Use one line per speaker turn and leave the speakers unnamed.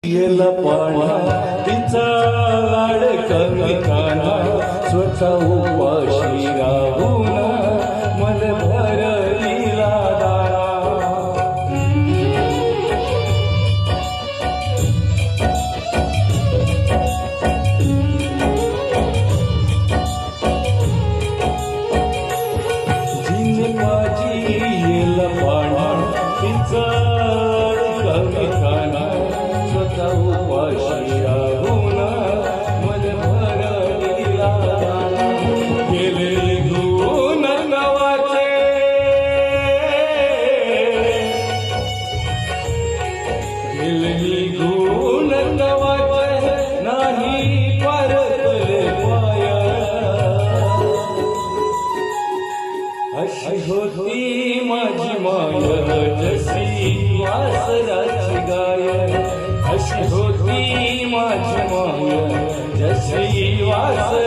येला पाळणा तिचा लाड कमी काना स्वतः उपाशी राहून मन भरलीला दाना जिने माझी येला पाळणा तिचा लाड कमी काना उपाशी राहून मन भरलीला दाना गेले गुण नवाचे गेले गुण नवाचे नाही परतले पाय अशी होती माझी माय जशी वासराची गाय अशी होती माझी माय जशी वासराची